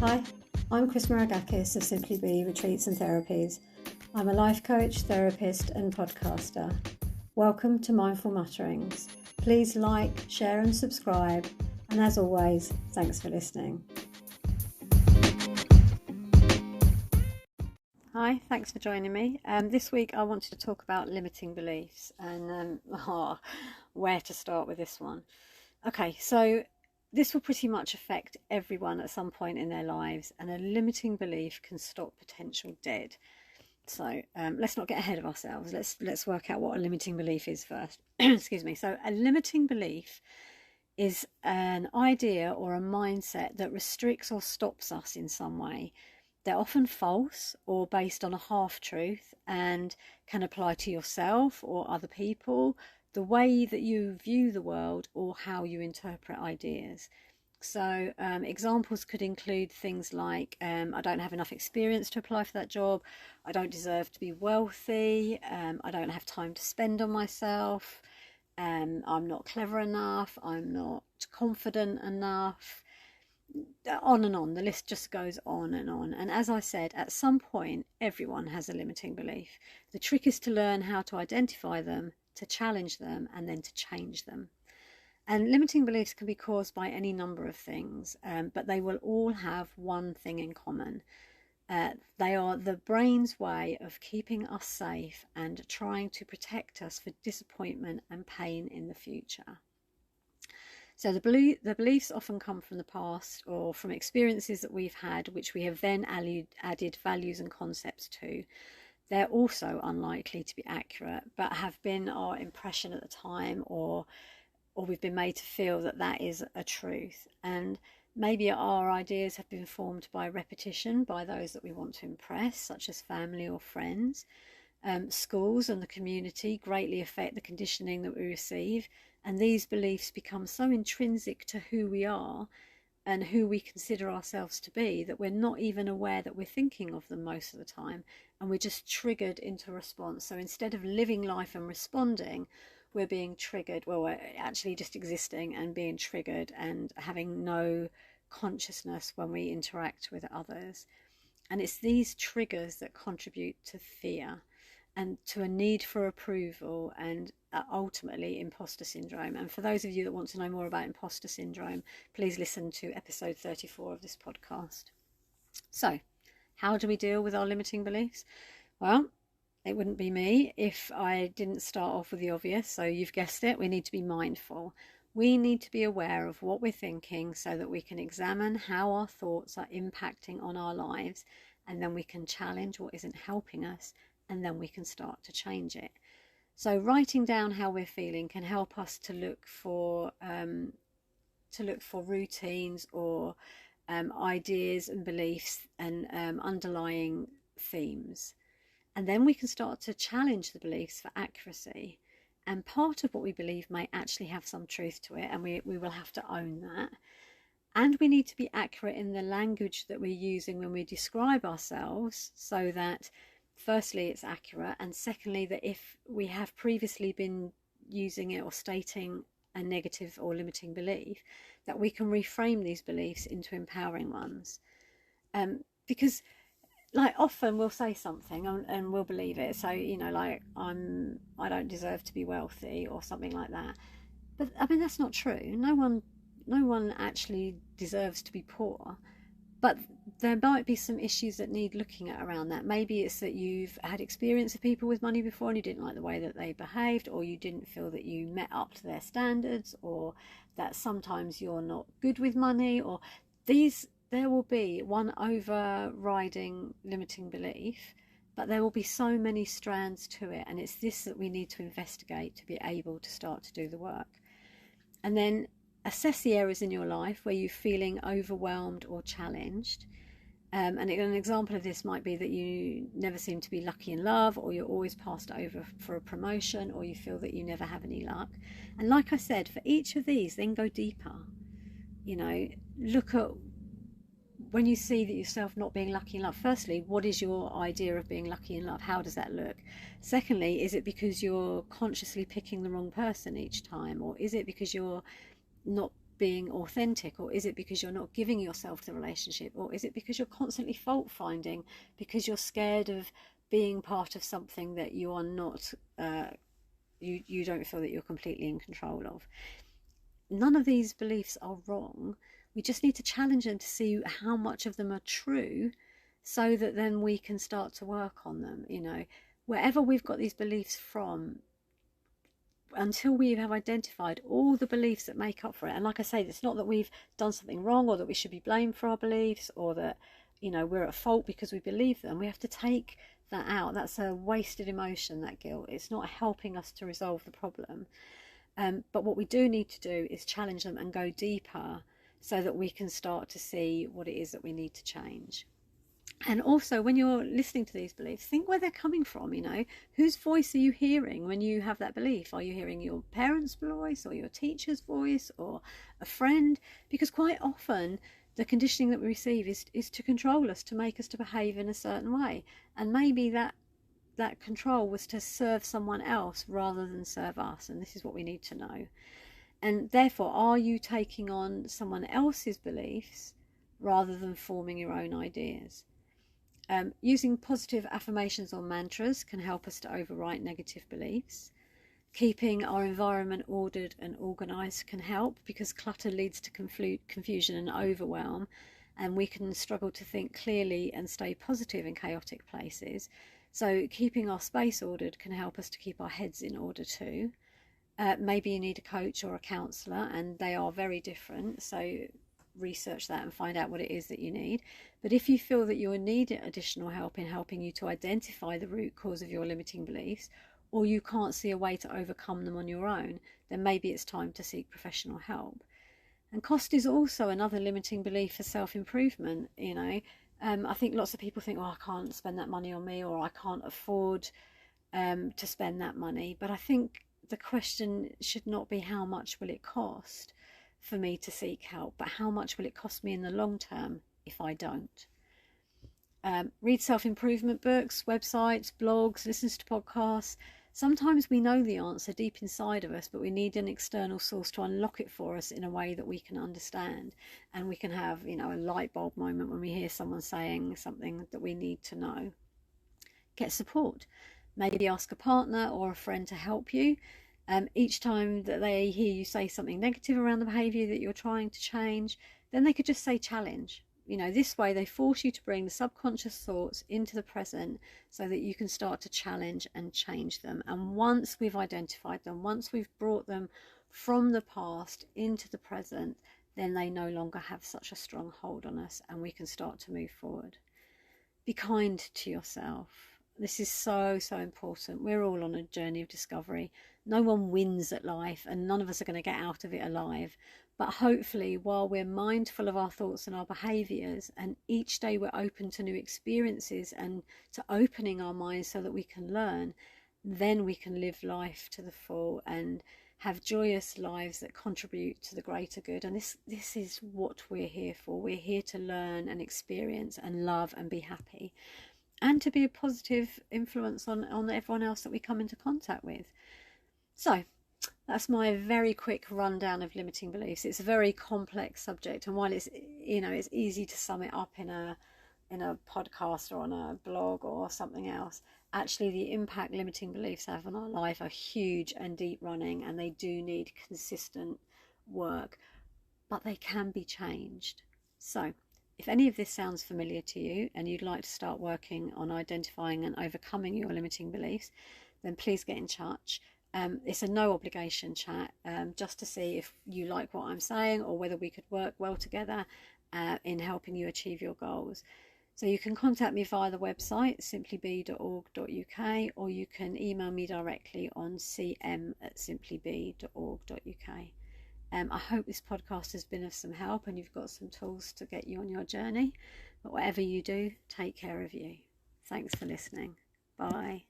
Hi, I'm Chris Maragkakis of Simply Be Retreats and Therapies. I'm a life coach, therapist and podcaster. Welcome to Mindful Mutterings. Please like, share and subscribe. And as always, thanks for listening. Hi, thanks for joining me. This week I wanted to talk about limiting beliefs and where to start with this one. Okay, so this will pretty much affect everyone at some point in their lives, and a limiting belief can stop potential dead. So let's not get ahead of ourselves. Let's work out what a limiting belief is first. Excuse me. So a limiting belief is an idea or a mindset that restricts or stops us in some way. They're often false or based on a half-truth and can apply to yourself or other people, the way that you view the world, or how you interpret ideas. So examples could include things like I don't have enough experience to apply for that job, I don't deserve to be wealthy, I don't have time to spend on myself, I'm not clever enough, I'm not confident enough, on and on. The list just goes on. And as I said, at some point everyone has a limiting belief. The trick is to learn how to identify them, to challenge them, and then to change them. And limiting beliefs can be caused by any number of things, but they will all have one thing in common. They are the brain's way of keeping us safe and trying to protect us for disappointment and pain in the future. So the beliefs often come from the past or from experiences that we've had, which we have then added values and concepts to. They're also unlikely to be accurate, but have been our impression at the time, or we've been made to feel that that is a truth. And maybe our ideas have been formed by repetition by those that we want to impress, such as family or friends. Schools and the community greatly affect the conditioning that we receive, and these beliefs become so intrinsic to who we are and who we consider ourselves to be that we're not even aware that we're thinking of them most of the time, and we're just triggered into response. So instead of living life and responding, we're being triggered. Well, we're actually just existing and being triggered and having no consciousness when we interact with others. And it's these triggers that contribute to fear and to a need for approval, and ultimately imposter syndrome. And for those of you that want to know more about imposter syndrome, please listen to episode 34 of this podcast. So how do we deal with our limiting beliefs? Well, it wouldn't be me if I didn't start off with the obvious. So you've guessed it, we need to be mindful. We need to be aware of what we're thinking so that we can examine how our thoughts are impacting on our lives, and then we can challenge what isn't helping us, and then we can start to change it. So writing down how we're feeling can help us to look for routines or ideas and beliefs and underlying themes. And then we can start to challenge the beliefs for accuracy. And part of what we believe may actually have some truth to it, and we will have to own that. And we need to be accurate in the language that we're using when we describe ourselves, so that firstly it's accurate, and secondly that if we have previously been using it or stating a negative or limiting belief, that we can reframe these beliefs into empowering ones. Because like often we'll say something and we'll believe it. So, you know, like I don't deserve to be wealthy or something like that. But I mean, that's not true. No one actually deserves to be poor. But there might be some issues that need looking at around that. Maybe it's that you've had experience of people with money before and you didn't like the way that they behaved, or you didn't feel that you met up to their standards, or that sometimes you're not good with money, or there will be one overriding limiting belief, but there will be so many strands to it, and it's this that we need to investigate to be able to start to do the work. And then assess the areas in your life where you're feeling overwhelmed or challenged. And an example of this might be that you never seem to be lucky in love, or you're always passed over for a promotion, or you feel that you never have any luck. And like I said, for each of these, then go deeper. You know, look at when you see that yourself not being lucky in love. Firstly, what is your idea of being lucky in love? How does that look? Secondly, is it because you're consciously picking the wrong person each time, or is it because you're not being authentic, or is it because you're not giving yourself the relationship, or is it because you're constantly fault finding because you're scared of being part of something that you are not, you don't feel that you're completely in control of. None of these beliefs are wrong. We just need to challenge them to see how much of them are true, so that then we can start to work on them. Wherever we've got these beliefs from, until we have identified all the beliefs that make up for it. And like I say, it's not that we've done something wrong, or that we should be blamed for our beliefs, or that we're at fault because we believe them. We have to take that out. That's a wasted emotion, that guilt. It's not helping us to resolve the problem. But what we do need to do is challenge them and go deeper, so that we can start to see what it is that we need to change. And also, when you're listening to these beliefs, think where they're coming from. Whose voice are you hearing when you have that belief? Are you hearing your parents' voice, or your teacher's voice, or a friend? Because quite often the conditioning that we receive is to control us, to make us to behave in a certain way. And maybe that control was to serve someone else rather than serve us. And this is what we need to know. And therefore, are you taking on someone else's beliefs rather than forming your own ideas? Using positive affirmations or mantras can help us to overwrite negative beliefs. Keeping our environment ordered and organised can help, because clutter leads to confusion and overwhelm, and we can struggle to think clearly and stay positive in chaotic places. So keeping our space ordered can help us to keep our heads in order too. Maybe you need a coach or a counsellor, and they are very different, so research that and find out what it is that you need. But if you feel that you need additional help in helping you to identify the root cause of your limiting beliefs, or you can't see a way to overcome them on your own, then maybe it's time to seek professional help. And cost is also another limiting belief for self-improvement. I think lots of people think, I can't spend that money on me, or I can't afford to spend that money. But I think the question should not be how much will it cost for me to seek help, but how much will it cost me in the long term if I don't. Read self-improvement books, websites, blogs, listen to podcasts. Sometimes we know the answer deep inside of us, but we need an external source to unlock it for us in a way that we can understand, and we can have a light bulb moment when we hear someone saying something that we need to know. Get support. Maybe ask a partner or a friend to help you. Each time that they hear you say something negative around the behaviour that you're trying to change, then they could just say challenge. This way they force you to bring the subconscious thoughts into the present, so that you can start to challenge and change them. And once we've identified them, once we've brought them from the past into the present, then they no longer have such a strong hold on us, and we can start to move forward. Be kind to yourself. This is so important. We're all on a journey of discovery. No one wins at life, and none of us are going to get out of it alive. But hopefully, while we're mindful of our thoughts and our behaviours, and each day we're open to new experiences and to opening our minds so that we can learn, then we can live life to the full and have joyous lives that contribute to the greater good. And this is what we're here for. We're here to learn and experience and love and be happy, and to be a positive influence on everyone else that we come into contact with. So that's my very quick rundown of limiting beliefs. It's a very complex subject, and while it's it's easy to sum it up in a podcast or on a blog or something else, actually the impact limiting beliefs have on our life are huge and deep running, and they do need consistent work, but they can be changed. So if any of this sounds familiar to you and you'd like to start working on identifying and overcoming your limiting beliefs, then please get in touch. It's a no obligation chat, just to see if you like what I'm saying, or whether we could work well together in helping you achieve your goals. So you can contact me via the website simplybe.org.uk, or you can email me directly on cm@simplybe.org.uk. I hope this podcast has been of some help and you've got some tools to get you on your journey. But whatever you do, take care of you. Thanks for listening. Bye.